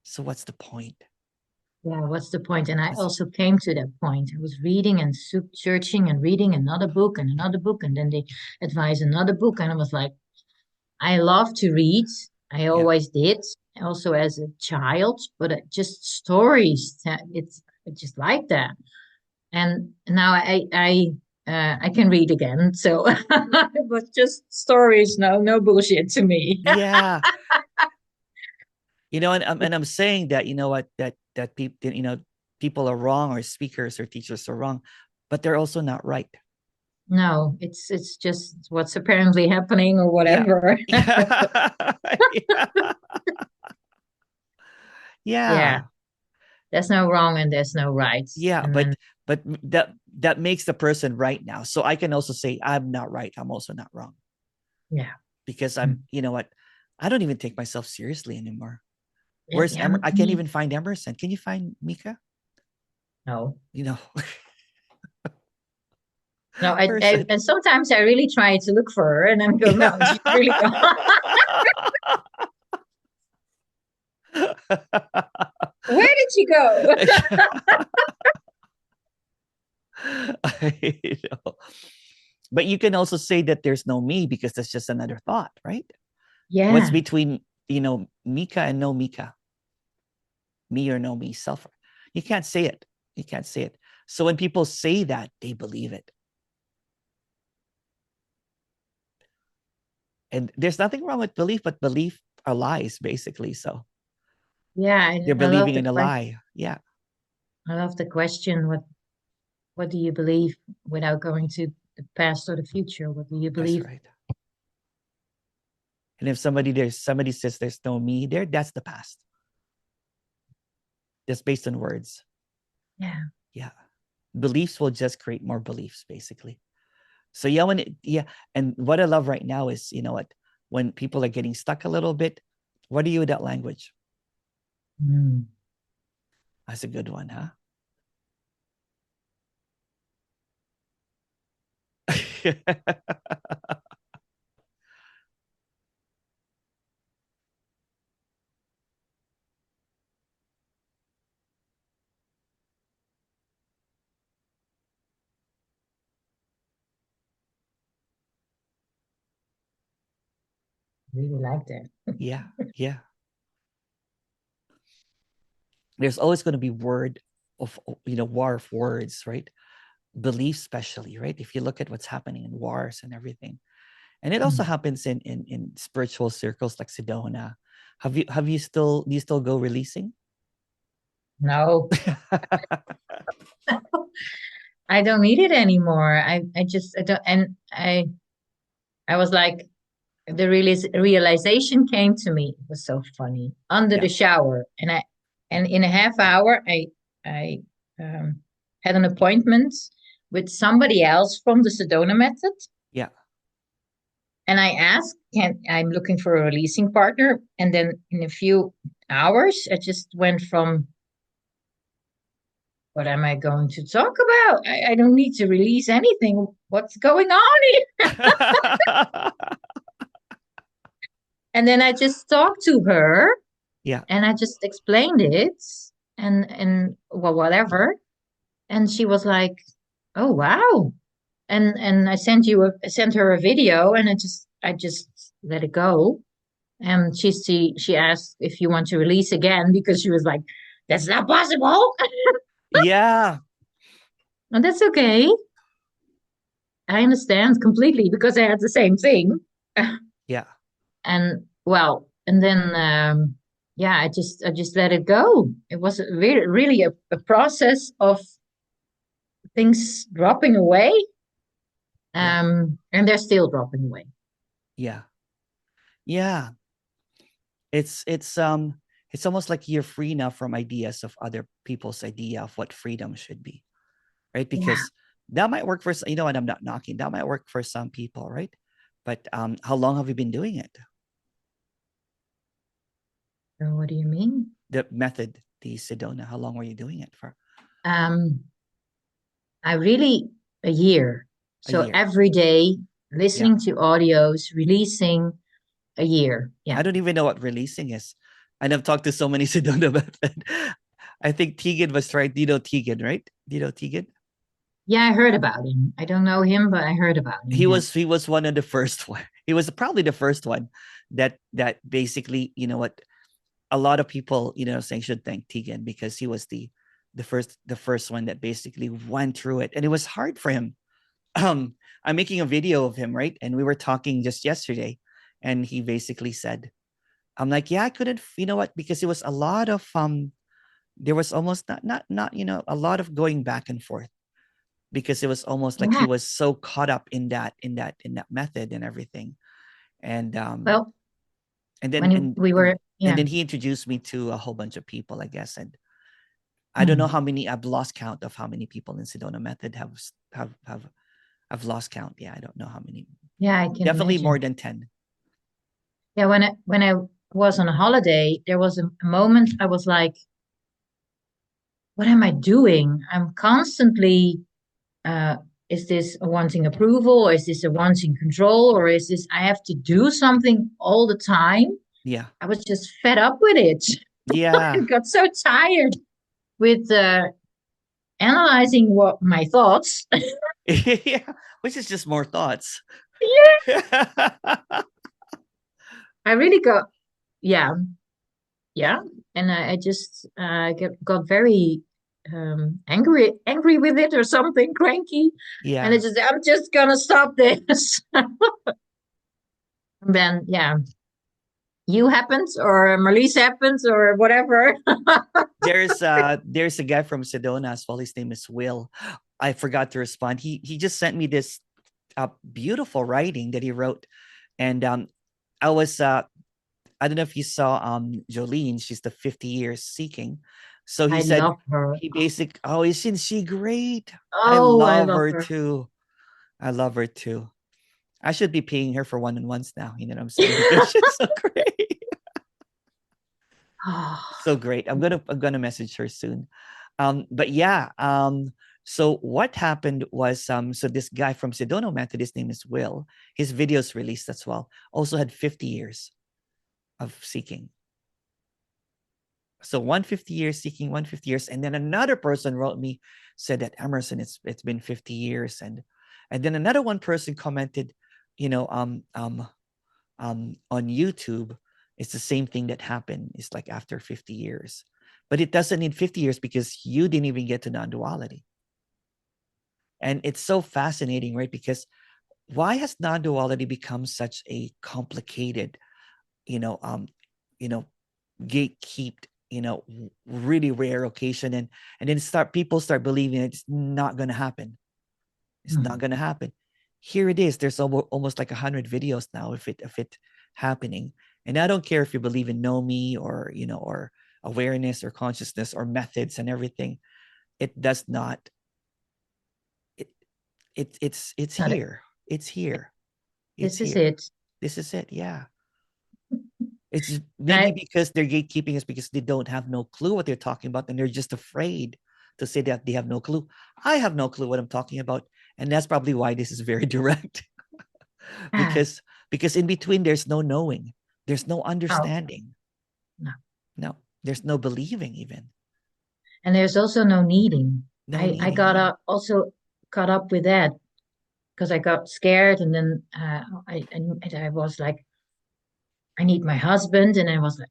S1: So what's the point?
S2: yeah. What's the point? And I
S1: What's
S2: also came to that point. I was reading and searching and reading another book, and then they advise another book, and I was like, I love to read. I
S1: Yeah.
S2: always did, also as a child, but just stories. It's I just like that. And now I can read again. So it was just stories, no bullshit to me.
S1: Yeah. And I'm saying that, what, that people, people are wrong, or speakers or teachers are wrong, but they're also not right.
S2: No, it's just what's apparently happening or
S1: Yeah.
S2: whatever.
S1: Yeah. Yeah.
S2: Yeah,
S1: Yeah.
S2: there's no wrong and there's no right.
S1: Yeah,
S2: And then
S1: but that makes the person right now. So I can also say I'm not right. I'm also not wrong,
S2: yeah.
S1: because
S2: Mm.
S1: you know what? I don't even take myself seriously anymore.
S2: Yeah,
S1: Where's
S2: yeah,
S1: I can't even find Emerson. Can you find Mieke?
S2: no.
S1: You know,
S2: No,
S1: person.
S2: and sometimes I really try to look for her, and I go, no, she's really gone. Where did she go?
S1: I know. But you can also say that there's no me because that's just another thought, right? What's
S2: Yeah,
S1: between, Mieke and no Mieke, me or no me, self? You can't say it. You can't say it. So when people say that, they believe it. And there's nothing wrong with belief, but belief are lies, basically. So
S2: yeah.
S1: they're
S2: I love
S1: believing
S2: the
S1: in a
S2: question.
S1: lie. Yeah,
S2: I love the question. What do you believe without going to the past or the future? What do you
S1: that's
S2: believe?
S1: right. And if somebody says there's no me there, that's the past. That's based on words.
S2: Yeah.
S1: Yeah. Beliefs will just create more beliefs, basically. So yeah, and what I love right now is, when people are getting stuck a little bit, what are you with that language?
S2: Mm.
S1: That's a good one, huh?
S2: Really like that.
S1: Yeah, yeah. There's always going to be war of words, right? Beliefs, especially, right? If you look at what's happening in wars and everything, and it also
S2: Mm.
S1: happens in spiritual circles like Sedona. Do you still go releasing?
S2: No, I don't need it anymore. I don't, and I was like, the realization came to me. It was so funny under
S1: Yeah,
S2: the shower, and in a half hour, I had an appointment with somebody else from the Sedona method,
S1: yeah,
S2: and I asked, "Can I'm looking for a releasing partner?" And then in a few hours, I just went from, "What am I going to talk about? I don't need to release anything. What's going on here?" And then I just talked to her
S1: yeah,
S2: and I just explained it and well, whatever. And she was like, "Oh wow!" And I sent her a video, and I just let it go. And she asked if you want to release again because she was like, "That's not possible,"
S1: yeah,
S2: and that's okay. I understand completely because I had the same thing.
S1: yeah,
S2: And well, and then yeah, I just let it go. It was really a process of things dropping away,
S1: yeah,
S2: and they're still dropping away.
S1: yeah, yeah. It's almost like you're free now from ideas of other people's idea of what freedom should be, right?
S2: Yeah.
S1: Because that might work for, and I'm not knocking, that might work for some people, right? But how long have you been doing it?
S2: So what do you mean?
S1: The method, the Sedona, how long were you doing it for?
S2: Um, I really a year.
S1: A
S2: So
S1: year.
S2: every day
S1: Yeah.
S2: listening to audios, releasing a year. Yeah.
S1: I don't even know what releasing is. And I've talked to so many Sedona method. I think Tegan was right. Do you know Tegan, right? Do you know Tegan?
S2: Yeah, I heard about him. I don't know him, but I heard about him.
S1: he
S2: Yeah.
S1: was he was one of the first one. He was probably the first one that basically, what a lot of people, saying should thank Tegan, because he was the first one that basically went through it, and it was hard for him. I'm making a video of him, right? And we were talking just yesterday, and he basically said, I'm like, yeah, I couldn't, what, because it was a lot of there was almost not a lot of going back and forth, because it was almost like he
S2: Yeah.
S1: was so caught up in that method and everything. And
S2: Well,
S1: and then
S2: when
S1: and
S2: we
S1: and,
S2: were,
S1: and
S2: yeah.
S1: then he introduced me to a whole bunch of people, I guess. And I don't know
S2: Hmm.
S1: how many, I've lost count of how many people in Sedona method have I've lost count. Yeah, I don't know how many.
S2: Yeah, I can
S1: Definitely more
S2: imagine.
S1: than 10.
S2: Yeah, when I was on a holiday, there was a moment I was like, what am I doing? I'm constantly is this a wanting approval? Is this a wanting control? Or is this I have to do something all the time?
S1: Yeah.
S2: I was just fed up with it. I
S1: Yeah.
S2: got so tired with analyzing what my thoughts.
S1: Yeah. Which is just more thoughts.
S2: Yeah.
S1: Yeah.
S2: I really got, yeah, yeah. And I just got very angry with it or something, cranky. And
S1: Yeah.
S2: it's just, I'm just gonna stop this. And then, yeah, you happens or Marlies happens or whatever.
S1: There's a guy from Sedona as well. His name is Will. I forgot to respond. He just sent me this beautiful writing that he wrote, and I was I don't know if you saw Jolene. She's the 50 years seeking. So he
S2: I
S1: said
S2: love her.
S1: isn't she great? I
S2: Oh, I
S1: love
S2: love
S1: her
S2: her.
S1: too. I love her too. I should be paying her for one-on-ones now. You know what I'm saying? Because she's so great. So great. I'm gonna message her soon. But yeah, so what happened was so this guy from Sedona Method, his name is Will, his videos released as well, also had 50 years of seeking. So 150 years seeking, 150 years, and then another person wrote me, said that Emerson, it's been 50 years, and then another one person commented, you know, on YouTube, it's the same thing that happened. It's like after 50 years, but it doesn't need 50 years because you didn't even get to non-duality. And it's so fascinating, right? Because why has non-duality become such a complicated, you know, you know, gatekept, really rare occasion, and then people start believing it's not going to happen. It's not going to happen. Here it is. There's almost like 100 videos now if it happening. And I don't care if you believe in know me or or awareness or consciousness or methods and everything. It does not. It, it's
S2: Not it.
S1: here. It's here. It's
S2: This is
S1: here.
S2: it.
S1: This is it. Yeah. It's maybe
S2: I,
S1: because they're gatekeeping is because they don't have no clue what they're talking about and they're just afraid to say that they have no clue. I have no clue what I'm talking about, and that's probably why this is very direct.
S2: ah,
S1: because in between there's no knowing, there's no
S2: oh,
S1: understanding,
S2: no.
S1: no, there's no believing even,
S2: And there's also no needing.
S1: no
S2: I
S1: needing.
S2: got
S1: Yeah.
S2: also caught up with that because I got scared and then I was like, I need my husband. And I was like,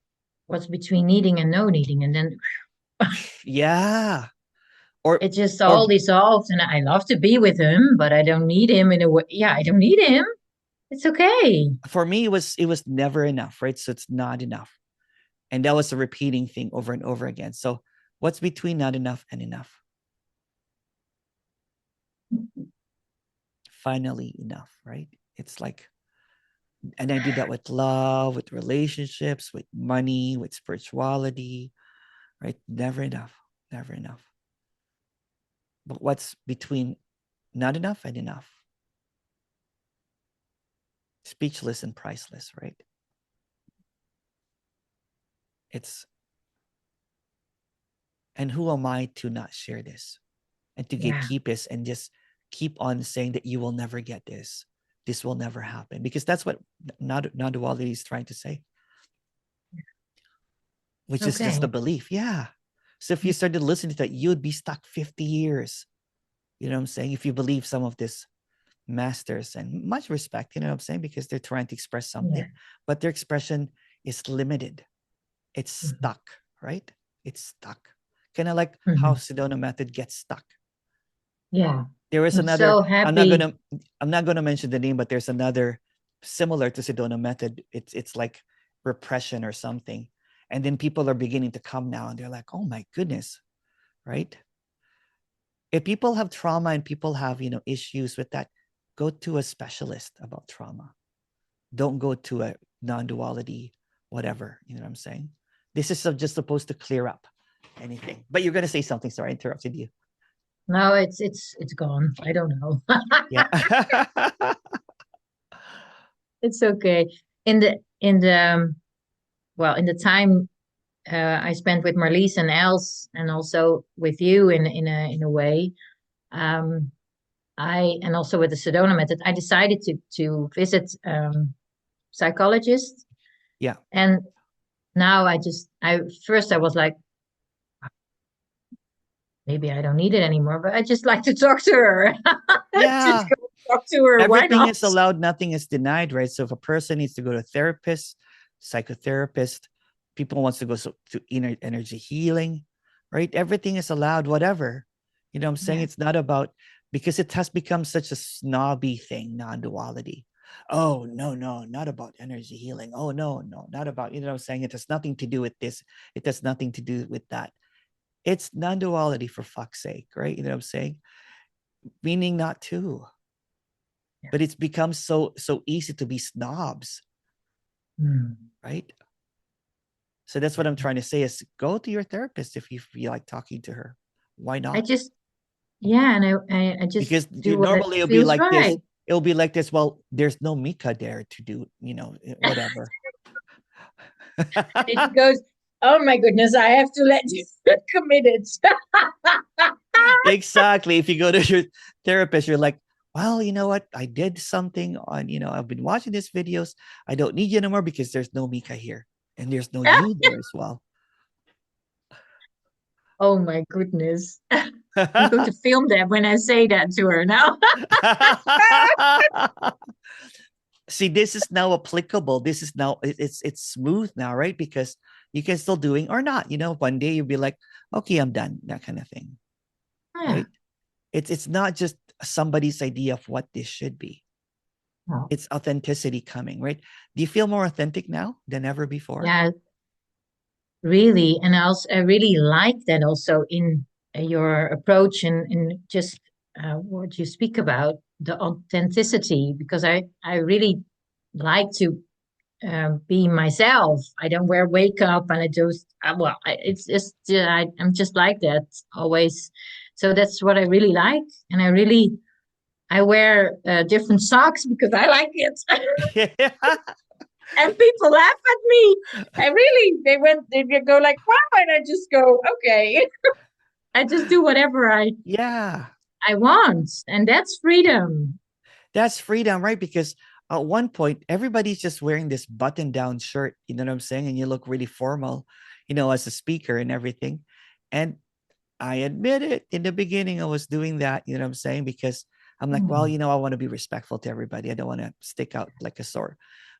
S2: what's between needing and no needing? And then
S1: Yeah. or
S2: it just
S1: or
S2: all dissolved. And I love to be with him, but I don't need him in a way. Yeah, I don't need him. It's okay.
S1: for me it was never enough, right? So it's not enough, and that was a repeating thing over and over again. So what's between not enough and enough? Finally enough, right? It's like, and I do that with love, with relationships, with money, with spirituality, right? Never enough, never enough. But what's between not enough and enough? Speechless and priceless, right? It's, and who am I to not share this and to
S2: Yeah.
S1: gatekeep this and just keep on saying that you will never get this. This will never happen because that's what non-duality is trying to say, which is just
S2: Okay.
S1: the belief. Yeah. So if you started listening to that, you'd be stuck 50 years. You know what I'm saying? If you believe some of this masters, and much respect, you know what I'm saying? Because they're trying to express
S2: Yeah.
S1: something, but their expression is limited. It's
S2: Mhm.
S1: stuck, right? It's stuck. Kind of like how
S2: Mhm.
S1: Sedona method gets stuck.
S2: Yeah.
S1: There is
S2: I'm
S1: another,
S2: so
S1: I'm not
S2: happy.
S1: gonna I'm not gonna mention the name, but there's another similar to Sedona method. It's like repression or something. And then people are beginning to come now and they're like, oh my goodness, right? If people have trauma and people have, issues with that, go to a specialist about trauma. Don't go to a non-duality, whatever. You know what I'm saying? This is just supposed to clear up anything. But you're gonna say something. Sorry, I interrupted you.
S2: No, it's gone. I don't know.
S1: Yeah.
S2: It's okay. In the well, in the time I spent with Marlies and Els, and also with you in a way. Um, and also with the sedona method, I decided to visit psychologists.
S1: Yeah.
S2: And now first I was like, maybe I don't need it anymore, but I just like to talk to her. Just
S1: Yeah.
S2: go talk to her. Why
S1: Everything
S2: not?
S1: is allowed, nothing is denied, right? So if a person needs to go to a therapist, psychotherapist, people wants to go to inner energy healing, right? Everything is allowed, whatever. You know what I'm saying?
S2: Yeah.
S1: It's not about, because it has become such a snobby thing, non-duality. Oh, no, no, not about energy healing. Oh, no, no, not about, you know what I'm saying? It has nothing to do with this. It has nothing to do with that. It's non-duality, for fuck's sake, right? You know what I'm saying? Meaning not to,
S2: Yeah.
S1: but it's become so easy to be snobs, right? So that's what I'm trying to say is go to your therapist if you feel like talking to her. Why
S2: I
S1: not?
S2: just, yeah, and I just
S1: Because
S2: do what it
S1: normally it'll be
S2: feels
S1: like this.
S2: right.
S1: It'll be like this. Well, there's no Mieke there to do, whatever.
S2: And she goes, "Oh my goodness, I have to let you get committed."
S1: Exactly. If you go to your therapist, you're like, well, you know what? I did something on, I've been watching these videos. I don't need you anymore because there's no Mieke here. And there's no you there as well.
S2: Oh my goodness. I'm going to film that when I say that to her now.
S1: See, this is now applicable. This is now it's smooth now, right? Because you can still doing or not. One day you'll be like, okay, I'm done, that kind of thing,
S2: Yeah.
S1: right? It's not just somebody's idea of what this should be.
S2: Oh.
S1: It's authenticity coming, right? Do you feel more authentic now than ever before?
S2: Yeah, really. And I really like that also in your approach and in just what you speak about the authenticity, because I really like to be myself. I don't wear makeup, and I just it's just I'm just like that always. So that's what I really like, and I wear different socks because I like it.
S1: Yeah.
S2: And people laugh at me. And really, they go like, "Wow," and I just go, "Okay." I just do whatever
S1: Yeah.
S2: I want, and that's freedom.
S1: That's freedom, right? Because at one point, everybody's just wearing this button down shirt, you know what I'm saying? And you look really formal, as a speaker and everything. And I admit it, in the beginning, I was doing that, you know what I'm saying? Because I'm like, well,
S2: Hmm.
S1: I want to be respectful to everybody. I don't want to stick out like a sore.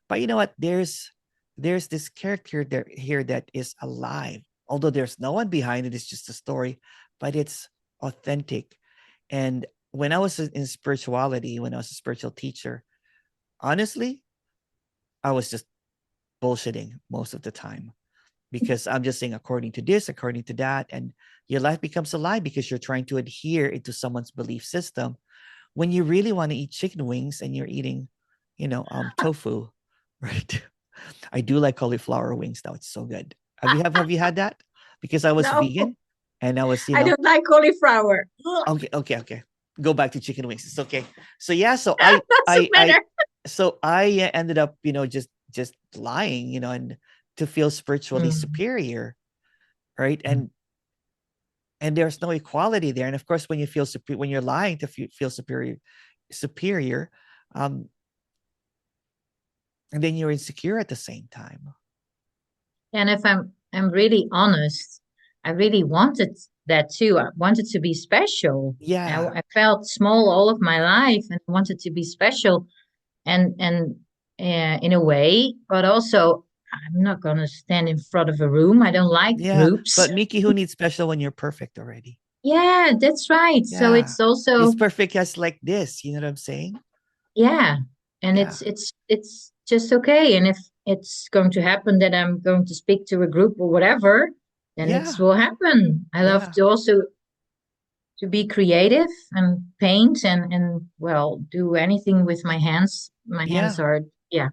S1: But you know what? There's this character there here that is alive. Although there's no one behind it, it's just a story, but it's authentic. And when I was in spirituality, when I was a spiritual teacher, honestly, I was just bullshitting most of the time because I'm just saying according to this, according to that, and your life becomes a lie because you're trying to adhere into someone's belief system when you really want to eat chicken wings and you're eating, tofu, right? I do like cauliflower wings now. It's so good. Have you had that? Because I was
S2: No,
S1: vegan and I was,
S2: I don't like cauliflower.
S1: okay, okay, okay. Go back to chicken wings. It's okay. So yeah, so
S2: Doesn't
S1: I
S2: matter.
S1: so I ended up, just lying, and to feel spiritually
S2: Mm.
S1: superior, right? And there's no equality there. And of course, when you feel when you're lying to feel superior, um, and then you're insecure at the same time.
S2: And if I'm really honest, I really wanted that too. I wanted to be special.
S1: Yeah,
S2: I felt small all of my life and wanted to be special, and in a way, but also I'm not gonna stand in front of a room. I don't like
S1: yeah.
S2: groups.
S1: But Mickey, who needs special when you're perfect already?
S2: Yeah, that's right. So
S1: Yeah,
S2: it's also,
S1: it's perfect as like this. You know what I'm saying?
S2: yeah, and
S1: Yeah,
S2: it's just okay. And if it's going to happen that I'm going to speak to a group or whatever, then it
S1: yeah,
S2: will happen. I love
S1: yeah,
S2: to also to be creative and paint and well, do anything with my hands. My hands
S1: yeah,
S2: are, yeah.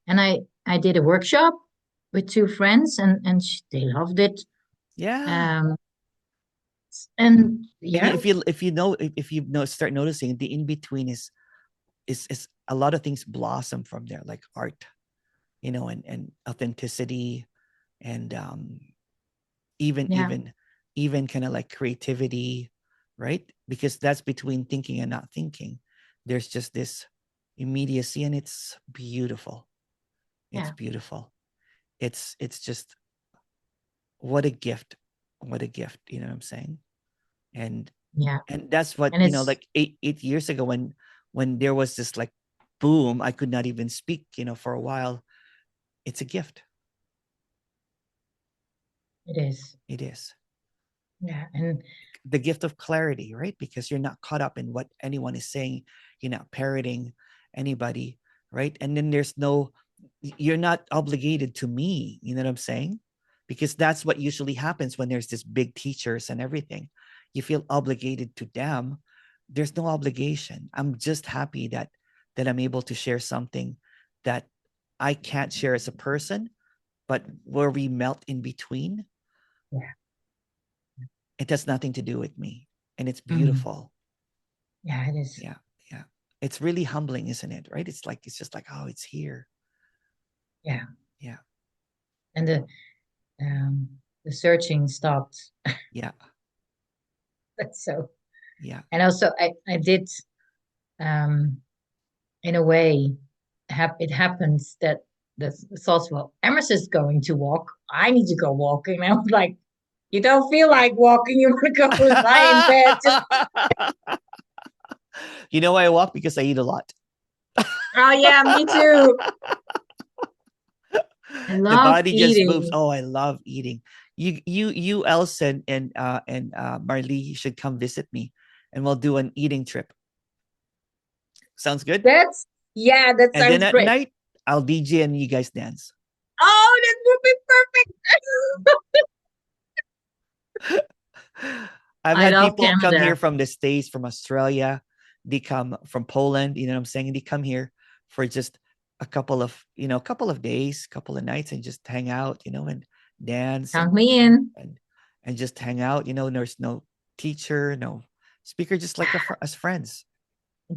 S2: And I did a workshop with two friends, they loved it.
S1: yeah.
S2: Um, and
S1: And
S2: yeah,
S1: if you know start noticing the in between is a lot of things blossom from there, like art, and authenticity, and even
S2: yeah,
S1: even even kind of like creativity, right? Because that's between thinking and not thinking. There's just this immediacy, and it's beautiful. It's
S2: Yeah.
S1: beautiful. It's just what a gift. What a gift, you know what I'm saying? And
S2: Yeah.
S1: that's what,
S2: And it's
S1: like eight years ago, when there was this like boom, I could not even speak, for a while. It's a gift.
S2: it is.
S1: It is
S2: Yeah. And
S1: the gift of clarity, right? Because you're not caught up in what anyone is saying. You're not parroting anybody, right? And then you're not obligated to me. You know what I'm saying? Because that's what usually happens when there's this big teachers and everything. You feel obligated to them. There's no obligation. I'm just happy that I'm able to share something that I can't share as a person, but where we melt in between,
S2: yeah.
S1: it has nothing to do with me. And it's
S2: Mm.
S1: beautiful.
S2: Yeah, it is.
S1: Yeah. Yeah. It's really humbling, isn't it? Right? It's just like, oh, it's here.
S2: Yeah.
S1: Yeah.
S2: And the searching stopped.
S1: Yeah.
S2: That's so.
S1: Yeah.
S2: And also I did um in a way it happens that the thoughts, well, Emerson's going to walk. I need to go walking. And I was like, you don't feel like walking, you want to go lie in bed. Just
S1: You know why I walk? Because I eat a lot.
S2: oh yeah, me too. I
S1: The
S2: love
S1: body just moves.
S2: eating.
S1: Oh, I love eating. You, Elson and Marley, you should come visit me, and we'll do an eating trip. Sounds good.
S2: That's yeah, that
S1: And then
S2: sounds
S1: at
S2: great.
S1: night, I'll DJ and you guys dance.
S2: Oh, that would be perfect.
S1: I've
S2: I
S1: had
S2: love
S1: people come here
S2: Canada.
S1: from the States, from Australia. They come from Poland, you know what I'm saying? And they come here for just a couple of days, couple of nights, and just hang out, and dance
S2: Count
S1: and
S2: me in.
S1: and just hang out. There's no teacher, no speaker, just like as friends.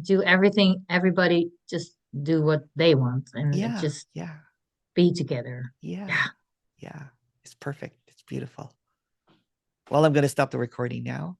S2: Do everything, everybody just do what they want and it
S1: Yeah,
S2: just
S1: yeah,
S2: be together.
S1: yeah,
S2: Yeah.
S1: yeah. It's perfect. It's beautiful. Well, I'm gonna stop the recording now.